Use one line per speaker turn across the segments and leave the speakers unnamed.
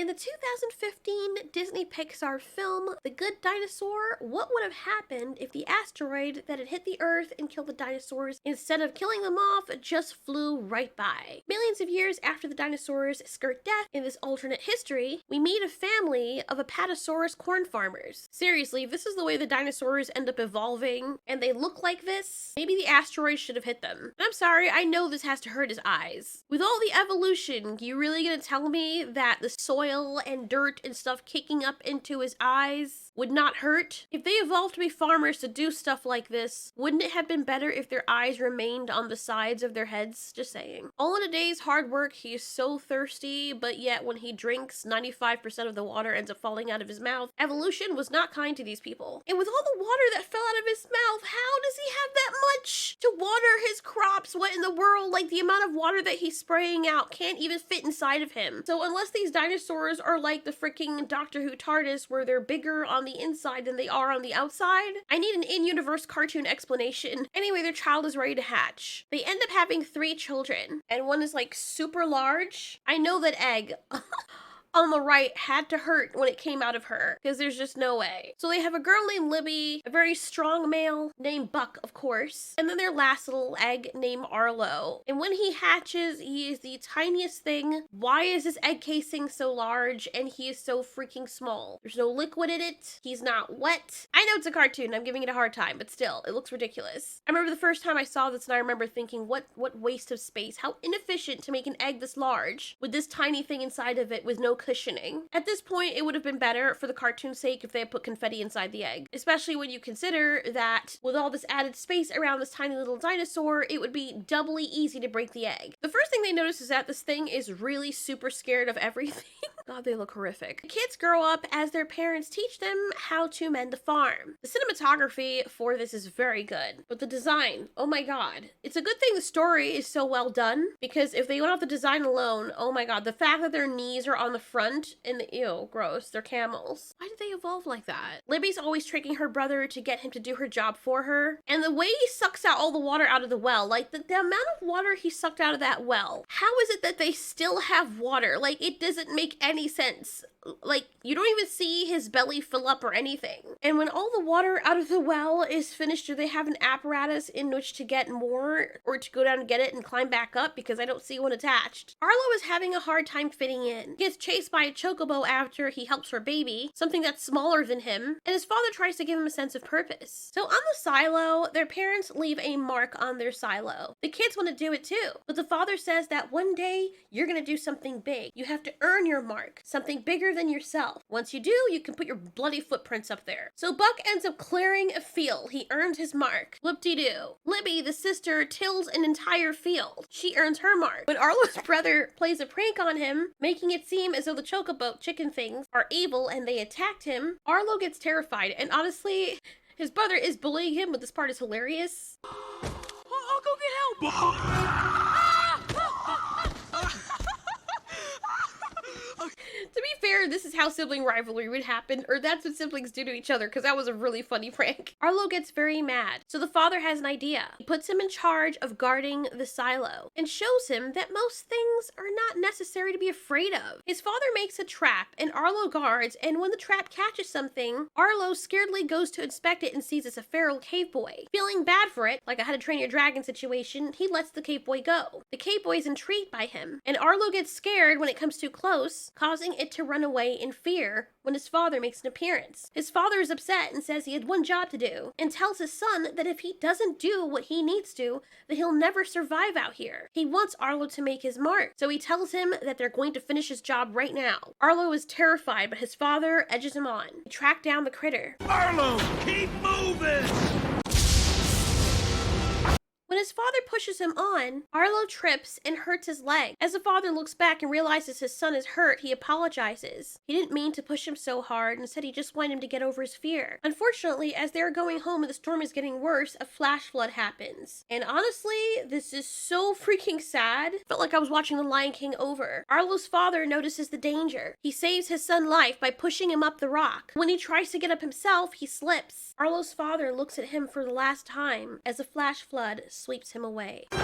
In the 2015 Disney Pixar film, The Good Dinosaur, what would have happened if the asteroid that had hit the Earth and killed the dinosaurs, instead of killing them off, just flew right by? Millions of years after the dinosaurs skirt death in this alternate history, we meet a family of Apatosaurus corn farmers. Seriously, if this is the way the dinosaurs end up evolving, and they look like this, maybe the asteroid should have hit them. And I'm sorry, I know this has to hurt his eyes. With all the evolution, you really gonna tell me that the soil and dirt and stuff kicking up into his eyes would not hurt? If they evolved to be farmers to do stuff like this, wouldn't it have been better if their eyes remained on the sides of their heads? Just saying. All in a day's hard work, he is so thirsty, but yet when he drinks, 95% of the water ends up falling out of his mouth. Evolution was not kind to these people. And with all the water that fell out of his mouth, how does he have that much to water his crops? What in the world? Like, the amount of water that he's spraying out can't even fit inside of him. So unless these dinosaurs are like the freaking Doctor Who TARDIS, where they're bigger on the inside than they are on the outside, I need an in-universe cartoon explanation. Anyway, their child is ready to hatch. They end up having 3 children, and one is like super large. I know that egg on the right had to hurt when it came out of her, because there's just no way. So they have a girl named Libby, a very strong male named Buck, of course, and then their last little egg named Arlo. And when he hatches, he is the tiniest thing. Why is this egg casing so large and he is so freaking small? There's no liquid in it. He's not wet. I know it's a cartoon, I'm giving it a hard time, but still, it looks ridiculous. I remember the first time I saw this, and I remember thinking, what waste of space. How inefficient to make an egg this large with this tiny thing inside of it with no cushioning. At this point, it would have been better for the cartoon's sake if they had put confetti inside the egg, especially when you consider that with all this added space around this tiny little dinosaur, it would be doubly easy to break the egg. The first thing they notice is that this thing is really super scared of everything. God, they look horrific. The kids grow up as their parents teach them how to mend the farm. The cinematography for this is very good, but the design, oh my god. It's a good thing the story is so well done, because if they went off the design alone, oh my god, the fact that their knees are on the front and the, ew, gross, they're camels. Why did they evolve like that? Libby's always tricking her brother to get him to do her job for her, and the way he sucks out all the water out of the well, like the amount of water he sucked out of that well, how is it that they still have water? Like, it doesn't make any sense. Like, you don't even see his belly fill up or anything. And when all the water out of the well is finished, do they have an apparatus in which to get more, or to go down and get it and climb back up? Because I don't see one attached. Arlo is having a hard time fitting in. He gets chased by a chocobo after he helps her baby, something that's smaller than him, and his father tries to give him a sense of purpose. So on the silo, their parents leave a mark on their silo. The kids want to do it too, but the father says that one day you're gonna do something big. You have to earn your mark, something bigger than yourself. Once you do, you can put your bloody footprints up there. So Buck ends up clearing a field. He earned his mark. Whoop-de-doo. Libby, the sister, tills an entire field. She earns her mark. When Arlo's brother plays a prank on him, making it seem as though the chocobo chicken things are evil and they attacked him, Arlo gets terrified, and honestly, his brother is bullying him, but this part is hilarious.
I'll go get help!
To be fair, this is how sibling rivalry would happen, or that's what siblings do to each other, because that was a really funny prank. Arlo gets very mad, so the father has an idea. He puts him in charge of guarding the silo, and shows him that most things are not necessary to be afraid of. His father makes a trap, and Arlo guards, and when the trap catches something, Arlo scaredly goes to inspect it and sees it's a feral cave boy. Feeling bad for it, like a How to Train Your Dragon situation, he lets the cave boy go. The cave boy is intrigued by him, and Arlo gets scared when it comes too close, causing it to run away in fear when his father makes an appearance. His father is upset and says he had one job to do, and tells his son that if he doesn't do what he needs to, that he'll never survive out here. He wants Arlo to make his mark, so he tells him that they're going to finish his job right now. Arlo is terrified, but his father edges him on. They track down the critter.
Arlo, keep moving!
When his father pushes him on, Arlo trips and hurts his leg. As the father looks back and realizes his son is hurt, he apologizes. He didn't mean to push him so hard, and said he just wanted him to get over his fear. Unfortunately, as they're going home and the storm is getting worse, a flash flood happens. And honestly, this is so freaking sad. Felt like I was watching The Lion King over. Arlo's father notices the danger. He saves his son's life by pushing him up the rock. When he tries to get up himself, he slips. Arlo's father looks at him for the last time as a flash flood sweeps him away. I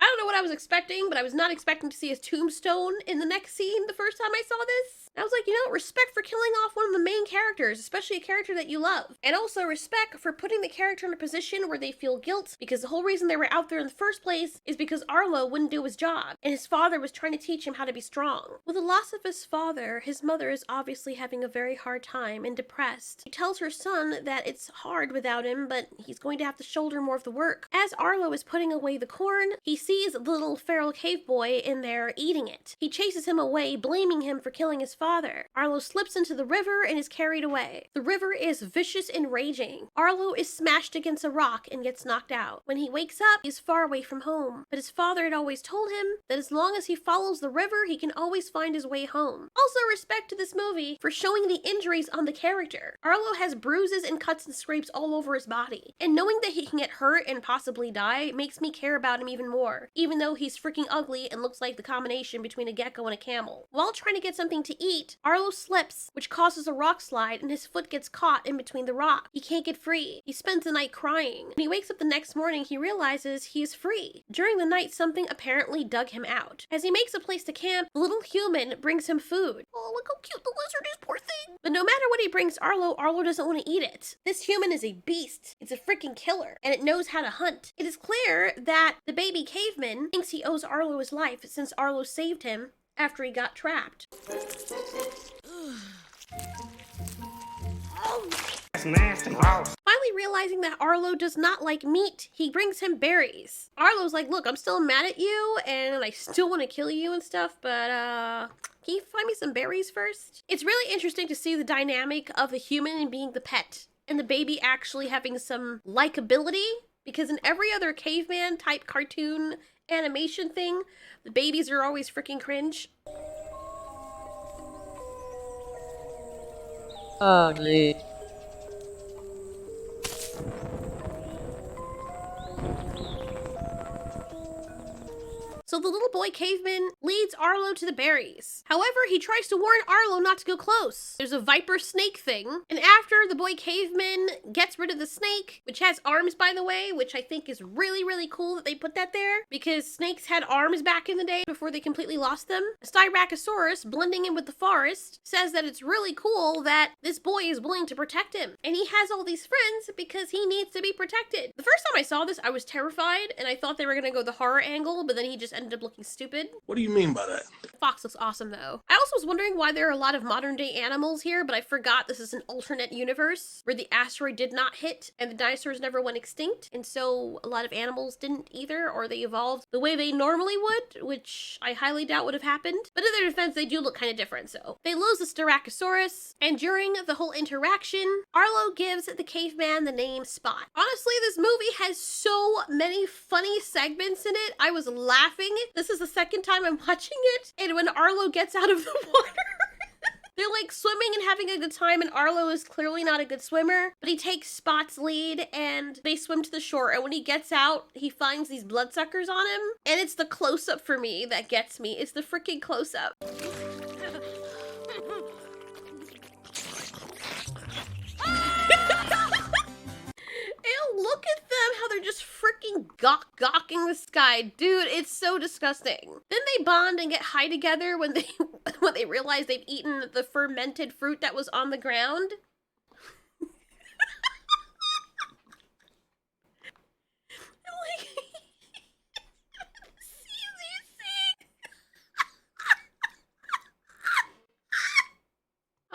don't know what I was expecting, but I was not expecting to see his tombstone in the next scene the first time I saw this. I was like, you know, respect for killing off one of the main characters, especially a character that you love. And also respect for putting the character in a position where they feel guilt, because the whole reason they were out there in the first place is because Arlo wouldn't do his job, and his father was trying to teach him how to be strong. With the loss of his father, his mother is obviously having a very hard time and depressed. She tells her son that it's hard without him, but he's going to have to shoulder more of the work. As Arlo is putting away the corn, he sees the little feral cave boy in there eating it. He chases him away, blaming him for killing his father. Arlo slips into the river and is carried away. The river is vicious and raging. Arlo is smashed against a rock and gets knocked out. When he wakes up, he's far away from home, but his father had always told him that as long as he follows the river, he can always find his way home. Also, respect to this movie for showing the injuries on the character. Arlo has bruises and cuts and scrapes all over his body, and knowing that he can get hurt and possibly die makes me care about him even more, even though he's freaking ugly and looks like the combination between a gecko and a camel. While trying to get something to eat, Arlo slips, which causes a rock slide, and his foot gets caught in between the rock. He can't get free. He spends the night crying. When he wakes up the next morning, he realizes he is free. During the night, something apparently dug him out. As he makes a place to camp, the little human brings him food. Oh, look how cute the lizard is, poor thing. But no matter what he brings Arlo doesn't want to eat it. This human is a beast. It's a freaking killer, and it knows how to hunt. It is clear that the baby caveman thinks he owes Arlo his life since Arlo saved him after he got trapped.
That's nasty.
Finally realizing that Arlo does not like meat, he brings him berries. Arlo's like, look, I'm still mad at you, and I still want to kill you and stuff, but can you find me some berries first? It's really interesting to see the dynamic of the human being the pet, and the baby actually having some likability, because in every other caveman type cartoon animation thing, the babies are always freaking cringe.
Ugly.
So the little boy caveman leads Arlo to the berries. However, he tries to warn Arlo not to go close. There's a viper snake thing, and after the boy caveman gets rid of the snake, which has arms by the way, which I think is really, really cool that they put that there, because snakes had arms back in the day before they completely lost them. Styracosaurus, blending in with the forest, says that it's really cool that this boy is willing to protect him, and he has all these friends because he needs to be protected. The first time I saw this, I was terrified, and I thought they were gonna go the horror angle, but then he just ended up looking stupid.
What do you mean by that?
The fox looks awesome though. I also was wondering why there are a lot of modern day animals here, but I forgot this is an alternate universe where the asteroid did not hit and the dinosaurs never went extinct, and so a lot of animals didn't either, or they evolved the way they normally would, which I highly doubt would have happened. But in their defense, they do look kind of different, so. They lose the Styracosaurus, and during the whole interaction, Arlo gives the caveman the name Spot. Honestly, this movie has so many funny segments in it. I was laughing. This is the second time I'm watching it, and when Arlo gets out of the water, they're like swimming and having a good time, and Arlo is clearly not a good swimmer, but he takes Spot's lead and they swim to the shore, and when he gets out, he finds these bloodsuckers on him, and it's the close-up for me that gets me. It's the freaking close-up. Ew, look at them, how they're just freaking gawking this guy. Dude, it's so disgusting. Then they bond and get high together when they realize they've eaten the fermented fruit that was on the ground. Like,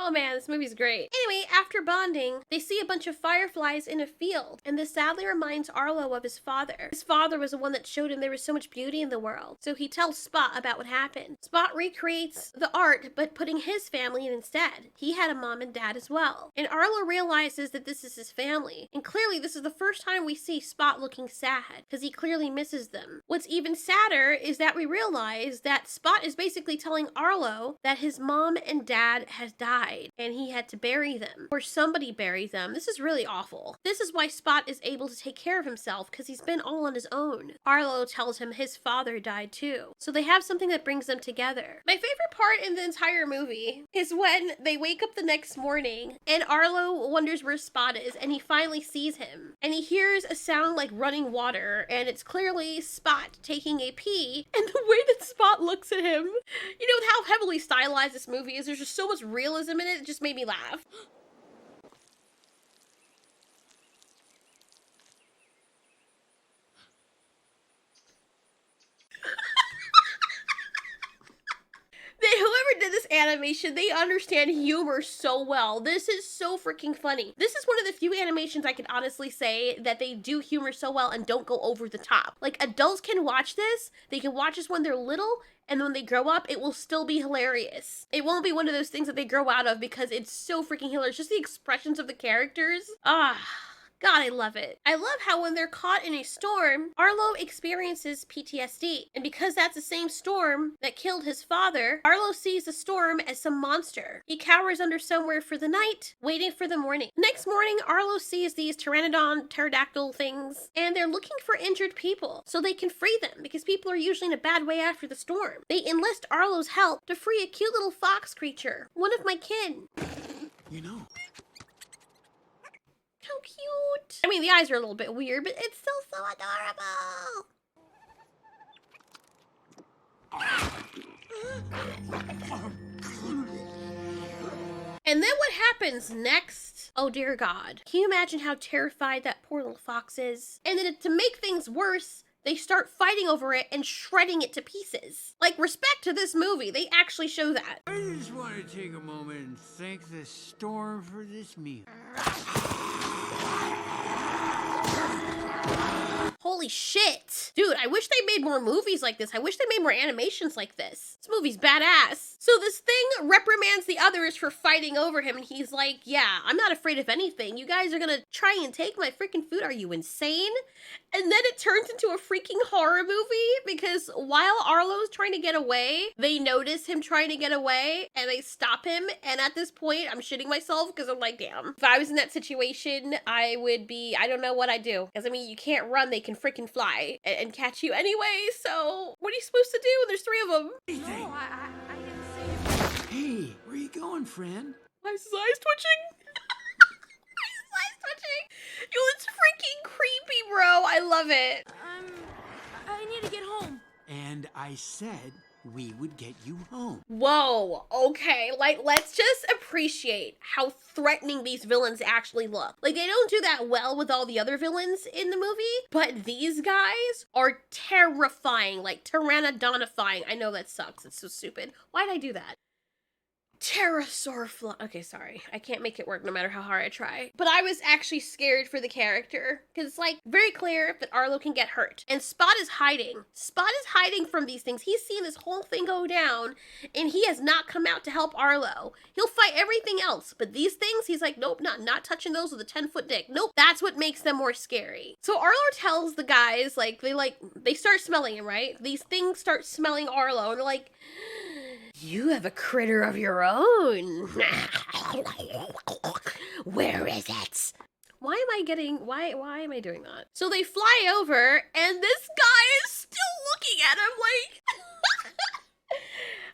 oh man, this movie's great. Anyway, after bonding, they see a bunch of fireflies in a field, and this sadly reminds Arlo of his father. His father was the one that showed him there was so much beauty in the world, so he tells Spot about what happened. Spot recreates the art, but putting his family in instead. He had a mom and dad as well. And Arlo realizes that this is his family, and clearly this is the first time we see Spot looking sad, because he clearly misses them. What's even sadder is that we realize that Spot is basically telling Arlo that his mom and dad has died, and he had to bury them, or somebody buried them. This is really awful. This is why Spot is able to take care of himself, because he's been all on his own. Arlo tells him his father died too, so they have something that brings them together. My favorite part in the entire movie is when they wake up the next morning and Arlo wonders where Spot is, and he finally sees him, and he hears a sound like running water, and it's clearly Spot taking a pee, and the way that Spot looks at him, you know, with how heavily stylized this movie is, there's just so much realism in it, it just made me laugh. Whoever did this animation, they understand humor so well. This is so freaking funny. This is one of the few animations I can honestly say that they do humor so well and don't go over the top. Like, adults can watch this, they can watch this when they're little, and when they grow up, it will still be hilarious. It won't be one of those things that they grow out of because it's so freaking hilarious. Just the expressions of the characters. God, I love it. I love how when they're caught in a storm, Arlo experiences PTSD. And because that's the same storm that killed his father, Arlo sees the storm as some monster. He cowers under somewhere for the night, waiting for the morning. The next morning, Arlo sees these pterodactyl things, and they're looking for injured people so they can free them, because people are usually in a bad way after the storm. They enlist Arlo's help to free a cute little fox creature, one of my kin.
You know.
How cute. I mean, the eyes are a little bit weird, but it's still so adorable. And then what happens next? Oh dear God. Can you imagine how terrified that poor little fox is? And then to make things worse, they start fighting over it and shredding it to pieces. Like, respect to this movie, they actually show that.
I just want to take a moment and thank the storm for this meal.
Holy shit. Dude, I wish they made more movies like this. I wish they made more animations like this. This movie's badass. So this thing reprimands the others for fighting over him, and he's like, yeah, I'm not afraid of anything. You guys are gonna try and take my freaking food. Are you insane? And then it turns into a freaking horror movie because while Arlo's trying to get away, they notice him trying to get away and they stop him. And at this point, I'm shitting myself because I'm like, damn, if I was in that situation, I would be, I don't know what I'd do. Because I mean, you can't run, they can freaking fly and catch you anyway. So what are you supposed to do when there's three of them?
No, I didn't say.
Hey, where you going, friend?
Why is his eyes twitching? Why is his eyes twitching? Yo, it's freaking creepy, bro. I love it.
I need to get home.
And I said we would get you home.
Whoa, okay, like, let's just appreciate how threatening these villains actually look. Like, they don't do that well with all the other villains in the movie, but these guys are terrifying, like, pteranodonifying. I know that sucks, it's so stupid. Why'd I do that? Pterosaur fly. Okay, sorry. I can't make it work no matter how hard I try. But I was actually scared for the character. Because it's like very clear that Arlo can get hurt. And Spot is hiding. Spot is hiding from these things. He's seen this whole thing go down. And he has not come out to help Arlo. He'll fight everything else. But these things, he's like, nope, not touching those with a 10-foot dick. Nope. That's what makes them more scary. So Arlo tells the guys, they start smelling him, right? These things start smelling Arlo. And they're like, you have a critter of your own. Where is it? Why am I doing that? So they fly over, and this guy is still looking at him like...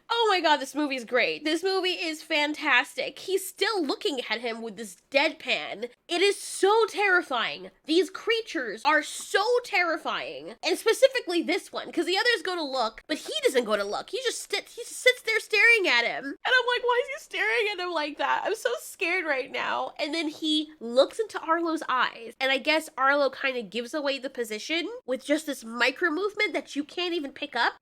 Oh my God, this movie's great. This movie is fantastic. He's still looking at him with this deadpan. It is so terrifying. These creatures are so terrifying. And specifically this one, because the others go to look, but he doesn't go to look. He just sits there staring at him. And I'm like, why is he staring at him like that? I'm so scared right now. And then he looks into Arlo's eyes. And I guess Arlo kind of gives away the position with just this micro movement that you can't even pick up.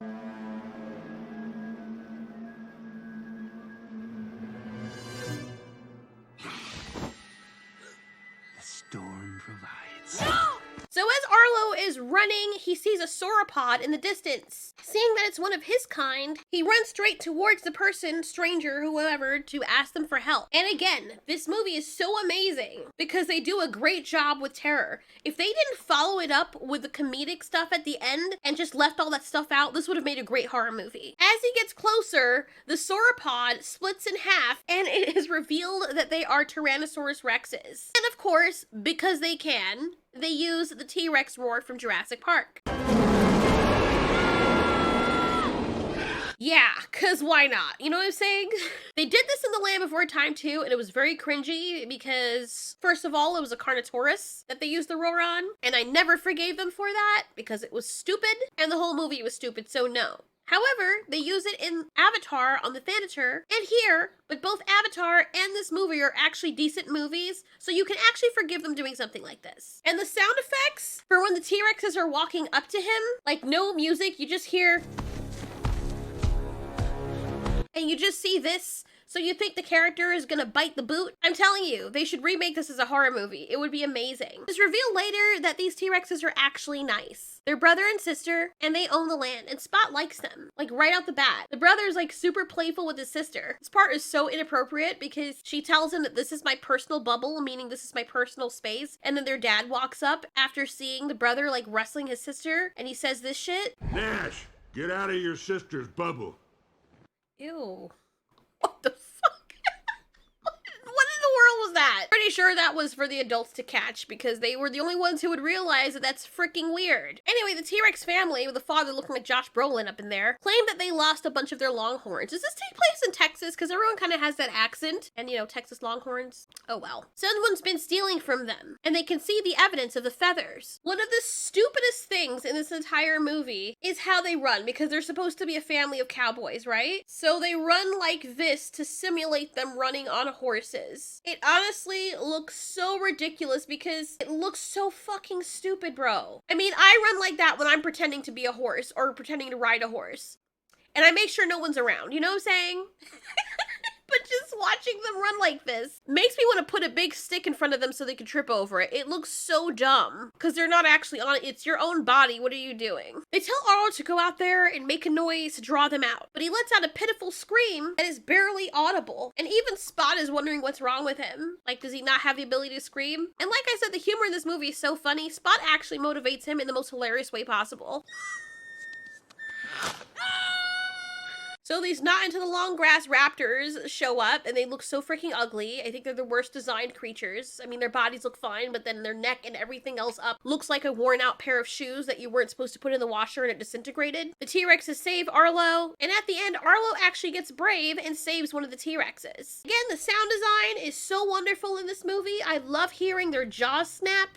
Storm provides.
So as Arlo is running, he sees a sauropod in the distance. Seeing that it's one of his kind, he runs straight towards the person, stranger, whoever, to ask them for help. And again, this movie is so amazing because they do a great job with terror. If they didn't follow it up with the comedic stuff at the end and just left all that stuff out, this would have made a great horror movie. As he gets closer, the sauropod splits in half and it is revealed that they are Tyrannosaurus Rexes. And of course, because they can, they use the T-Rex roar from Jurassic Park. Yeah, cause why not? You know what I'm saying? They did this in The Land Before Time too, and it was very cringy because, first of all, it was a Carnotaurus that they used the roar on, and I never forgave them for that because it was stupid, and the whole movie was stupid, so no. However, they use it in Avatar on the Thanator and here, but both Avatar and this movie are actually decent movies, so you can actually forgive them doing something like this. And the sound effects for when the T-Rexes are walking up to him, like no music, you just hear... and you just see this, so you think the character is gonna bite the boot? I'm telling you, they should remake this as a horror movie. It would be amazing. It's revealed later that these T-Rexes are actually nice. They're brother and sister, and they own the land, and Spot likes them, like right out the bat. The brother's like super playful with his sister. This part is so inappropriate because she tells him that this is my personal bubble, meaning this is my personal space, and then their dad walks up after seeing the brother like wrestling his sister, and he says this shit.
Nash, get out of your sister's bubble.
Ew. What the fuck? What in the world was that? Pretty sure that was for the adults to catch because they were the only ones who would realize that that's freaking weird. Anyway, the T-Rex family, with the father looking like Josh Brolin up in there, claimed that they lost a bunch of their longhorns. Does this take place in Texas? Because everyone kind of has that accent. And, you know, Texas longhorns. Oh well. Someone's been stealing from them. And they can see the evidence of the feathers. One of the stupidest things in this entire movie is how they run. Because they're supposed to be a family of cowboys, right? So they run like this to simulate them running on horses. It honestly looks so ridiculous because it looks so fucking stupid, bro. I mean, I run like that when I'm pretending to be a horse or pretending to ride a horse. And I make sure no one's around, you know what I'm saying? But just watching them run like this makes me want to put a big stick in front of them so they can trip over it. It looks so dumb because they're not actually on it. It's your own body. What are you doing? They tell Arlo to go out there and make a noise to draw them out, but he lets out a pitiful scream that is barely audible. And even Spot is wondering what's wrong with him. Like, does he not have the ability to scream? And like I said, the humor in this movie is so funny. Spot actually motivates him in the most hilarious way possible. So these not into the long grass raptors show up and they look so freaking ugly. I think they're the worst designed creatures. I mean, their bodies look fine, but then their neck and everything else up looks like a worn out pair of shoes that you weren't supposed to put in the washer and it disintegrated. The T-Rexes save Arlo, and at the end, Arlo actually gets brave and saves one of the T-Rexes. Again, the sound design is so wonderful in this movie. I love hearing their jaws snap.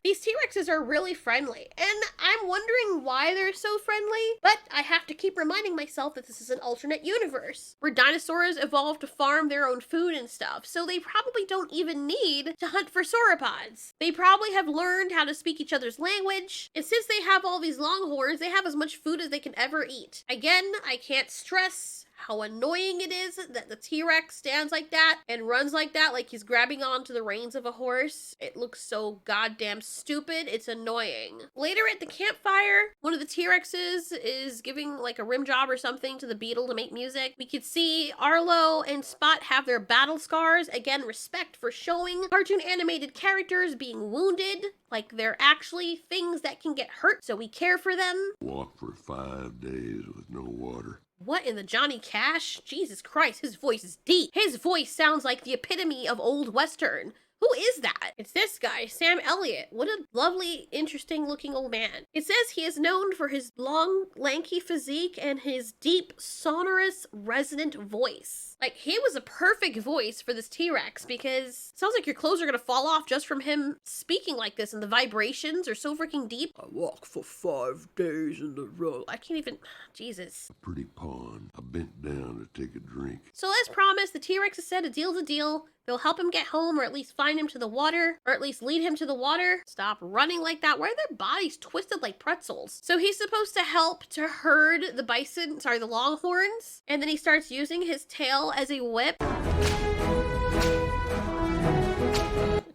These T-Rexes are really friendly, and I'm wondering why they're so friendly, but I have to keep reminding myself that this is an alternate universe, where dinosaurs evolved to farm their own food and stuff, so they probably don't even need to hunt for sauropods. They probably have learned how to speak each other's language, and since they have all these longhorns, they have as much food as they can ever eat. Again, I can't stress how annoying it is that the T-Rex stands like that and runs like that, like he's grabbing onto the reins of a horse. It looks so goddamn stupid. It's annoying. Later at the campfire, one of the T-Rexes is giving like a rim job or something to the beetle to make music. We could see Arlo and Spot have their battle scars. Again, respect for showing cartoon animated characters being wounded, like they're actually things that can get hurt, so we care for them.
Walk for 5 days with no water.
What in the Johnny Cash? Jesus Christ, his voice is deep. His voice sounds like the epitome of old Western. Who is that? It's this guy, Sam Elliott. What a lovely, interesting looking old man. It says he is known for his long, lanky physique and his deep, sonorous, resonant voice. Like, he was a perfect voice for this T-Rex because it sounds like your clothes are gonna fall off just from him speaking like this, and the vibrations are so freaking deep. I walk for 5 days in the road. I can't even, Jesus.
A pretty pond. I bent down to take a drink.
So as promised, the T-Rex has said a deal's a deal. They'll help him get home, or at least find him to the water, or at least lead him to the water. Stop running like that. Why are their bodies twisted like pretzels? So he's supposed to help to herd the the longhorns, and then he starts using his tail as a whip.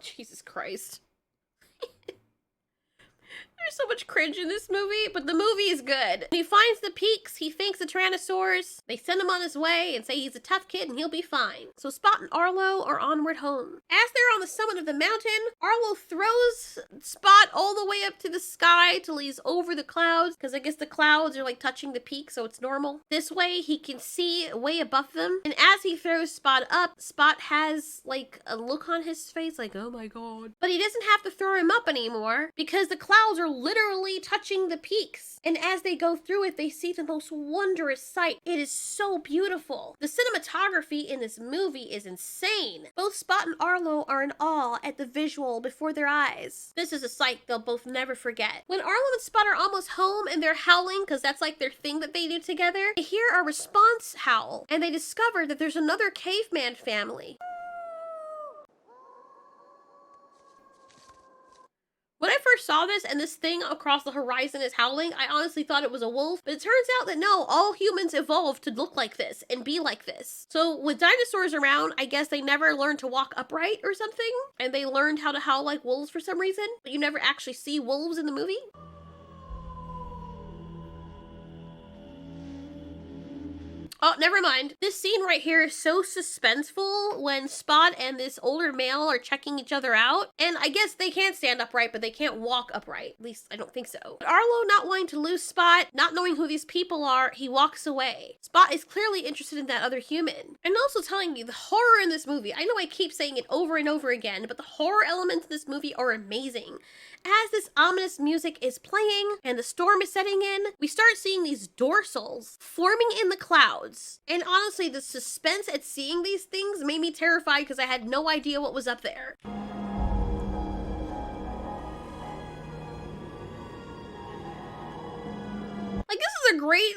Jesus Christ. There's so much cringe in this movie, but the movie is good. When he finds the peaks, he thanks the Tyrannosaurs. They send him on his way and say he's a tough kid and he'll be fine. So Spot and Arlo are onward home. As they're on the summit of the mountain, Arlo throws Spot all the way up to the sky till he's over the clouds, because I guess the clouds are like touching the peak, so it's normal. This way he can see way above them. And as he throws Spot up, Spot has like a look on his face like, oh my god. But he doesn't have to throw him up anymore because the clouds are literally touching the peaks. And as they go through it, they see the most wondrous sight. It is so beautiful. The cinematography in this movie is insane. Both Spot and Arlo are in awe at the visual before their eyes. This is a sight they'll both never forget. When Arlo and Spot are almost home and they're howling, because that's like their thing that they do together, they hear a response howl, and they discover that there's another caveman family. When I first saw this and this thing across the horizon is howling, I honestly thought it was a wolf, but it turns out that no, all humans evolved to look like this and be like this. So with dinosaurs around, I guess they never learned to walk upright or something, and they learned how to howl like wolves for some reason, but you never actually see wolves in the movie. Oh, never mind. This scene right here is so suspenseful when Spot and this older male are checking each other out. And I guess they can't stand upright, but they can't walk upright. At least I don't think so. But Arlo, not wanting to lose Spot, not knowing who these people are, he walks away. Spot is clearly interested in that other human. And also telling you the horror in this movie. I know I keep saying it over and over again, but the horror elements in this movie are amazing. As this ominous music is playing and the storm is setting in, we start seeing these dorsals forming in the clouds. And honestly, the suspense at seeing these things made me terrified because I had no idea what was up there. Like, this is a great,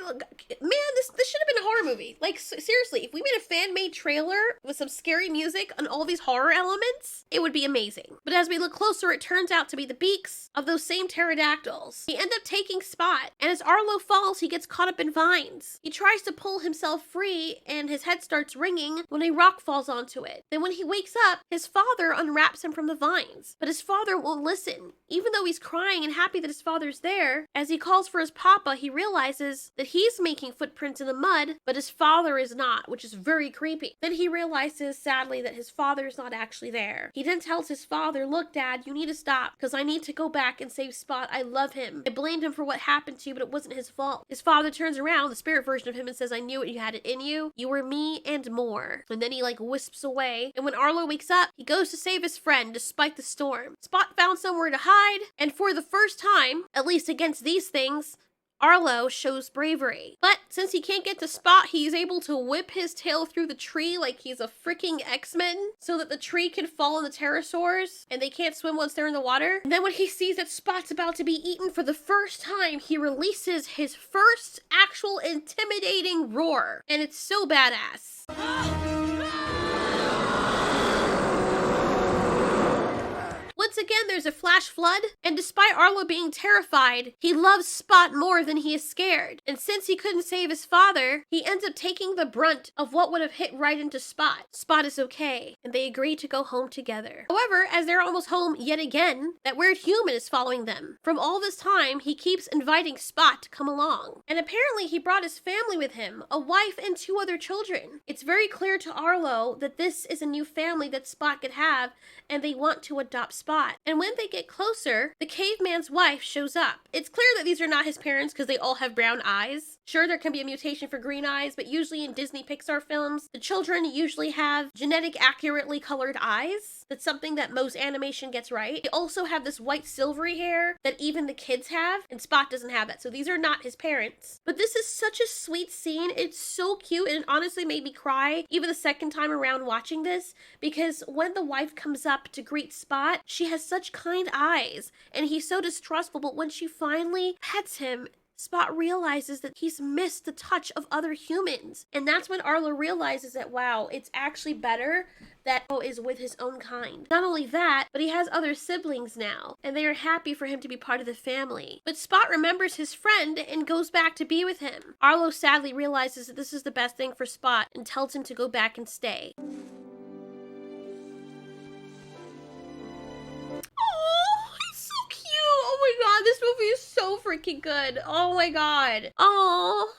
man, this should have been a horror movie. Like, seriously, if we made a fan-made trailer with some scary music and all these horror elements, it would be amazing. But as we look closer, it turns out to be the beaks of those same pterodactyls. He ends up taking Spot, and as Arlo falls, he gets caught up in vines. He tries to pull himself free, and his head starts ringing when a rock falls onto it. Then when he wakes up, his father unwraps him from the vines. But his father won't listen. Even though he's crying and happy that his father's there, as he calls for his papa, he realizes that he's making footprints in the mud, but his father is not, which is very creepy. Then he realizes, sadly, that his father is not actually there. He then tells his father, look, Dad, you need to stop, because I need to go back and save Spot. I love him. I blamed him for what happened to you, but it wasn't his fault. His father turns around, the spirit version of him, and says, I knew it, you had it in you. You were me and more. And then he like wisps away. And when Arlo wakes up, he goes to save his friend despite the storm. Spot found somewhere to hide, and for the first time, at least against these things, Arlo shows bravery. But since he can't get to Spot, he's able to whip his tail through the tree like he's a freaking X-Men so that the tree can fall on the pterosaurs and they can't swim once they're in the water. And then when he sees that Spot's about to be eaten for the first time, he releases his first actual intimidating roar. And it's so badass. Once again, there's a flash flood, and despite Arlo being terrified, he loves Spot more than he is scared. And since he couldn't save his father, he ends up taking the brunt of what would have hit right into Spot. Spot is okay, and they agree to go home together. However, as they're almost home yet again, that weird human is following them. From all this time, he keeps inviting Spot to come along. And apparently he brought his family with him, a wife and 2 other children. It's very clear to Arlo that this is a new family that Spot could have, and they want to adopt Spot. And when they get closer, the caveman's wife shows up. It's clear that these are not his parents because they all have brown eyes. Sure, there can be a mutation for green eyes, but usually in Disney Pixar films, the children usually have genetic accurately colored eyes. That's something that most animation gets right. They also have this white silvery hair that even the kids have, and Spot doesn't have that, so these are not his parents. But this is such a sweet scene. It's so cute, and it honestly made me cry even the second time around watching this, because when the wife comes up to greet Spot, she has such kind eyes, and he's so distrustful, but when she finally pets him, Spot realizes that he's missed the touch of other humans. And that's when Arlo realizes that, wow, it's actually better that Arlo is with his own kind. Not only that, but he has other siblings now, and they are happy for him to be part of the family. But Spot remembers his friend and goes back to be with him. Arlo sadly realizes that this is the best thing for Spot and tells him to go back and stay. Oh my god, this movie movie is so freaking good. Oh my god. Oh.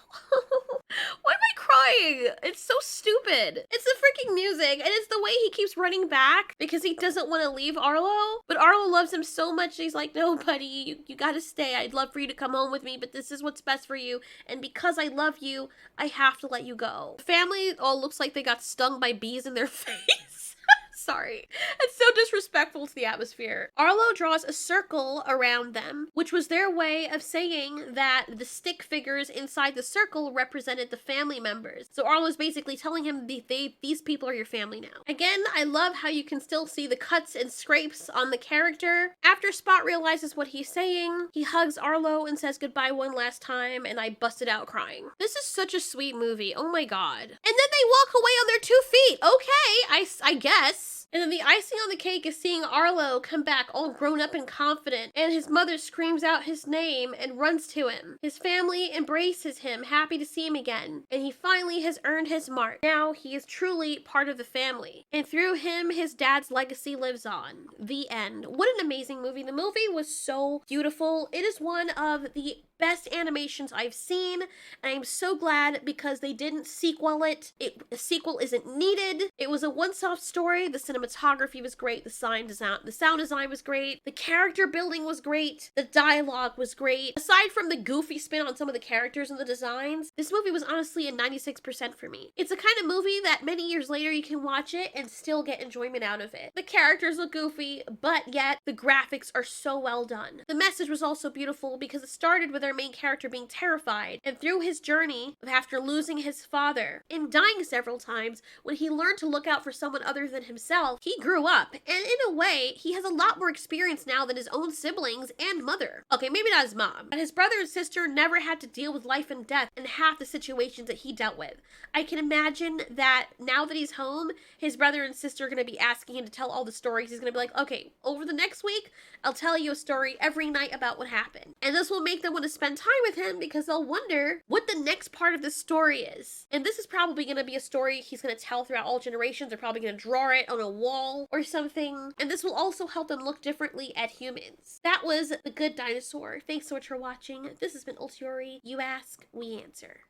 Why am I crying? It's so stupid. It's the freaking music, and it's the way he keeps running back because he doesn't want to leave Arlo. But Arlo loves him so much, he's like, no, buddy, you gotta stay. I'd love for you to come home with me, but this is what's best for you. And because I love you, I have to let you go. The family all looks like they got stung by bees in their face. Sorry. It's so disrespectful to the atmosphere. Arlo draws a circle around them, which was their way of saying that the stick figures inside the circle represented the family members. So Arlo's basically telling him these people are your family now. Again, I love how you can still see the cuts and scrapes on the character. After Spot realizes what he's saying, he hugs Arlo and says goodbye one last time, and I busted out crying. This is such a sweet movie. Oh my god. And then they walk away on their 2 feet. Okay, I guess. And then the icing on the cake is seeing Arlo come back all grown up and confident, and his mother screams out his name and runs to him. His family embraces him, happy to see him again, and he finally has earned his mark. Now he is truly part of the family, and through him, his dad's legacy lives on. The end. What an amazing movie. The movie was so beautiful. It is one of the best animations I've seen, and I'm so glad because they didn't sequel it. A sequel isn't needed. It was a one-stop story. The cinematography was great. The sound design was great. The character building was great. The dialogue was great. Aside from the goofy spin on some of the characters and the designs, this movie was honestly a 96% for me. It's a kind of movie that many years later you can watch it and still get enjoyment out of it. The characters look goofy, but yet the graphics are so well done. The message was also beautiful because it started with our main character being terrified, and through his journey after losing his father and dying several times, when he learned to look out for someone other than himself, he grew up, and in a way, he has a lot more experience now than his own siblings and mother. Okay, maybe not his mom, but his brother and sister never had to deal with life and death in half the situations that he dealt with. I can imagine that now that he's home, his brother and sister are going to be asking him to tell all the stories. He's going to be like, okay, over the next week, I'll tell you a story every night about what happened. And this will make them want to spend time with him because they'll wonder what the next part of the story is. And this is probably going to be a story he's going to tell throughout all generations. They're probably going to draw it on a wall or something. And this will also help them look differently at humans. That was The Good Dinosaur. Thanks so much for watching. This has been Ultiori. You ask, we answer.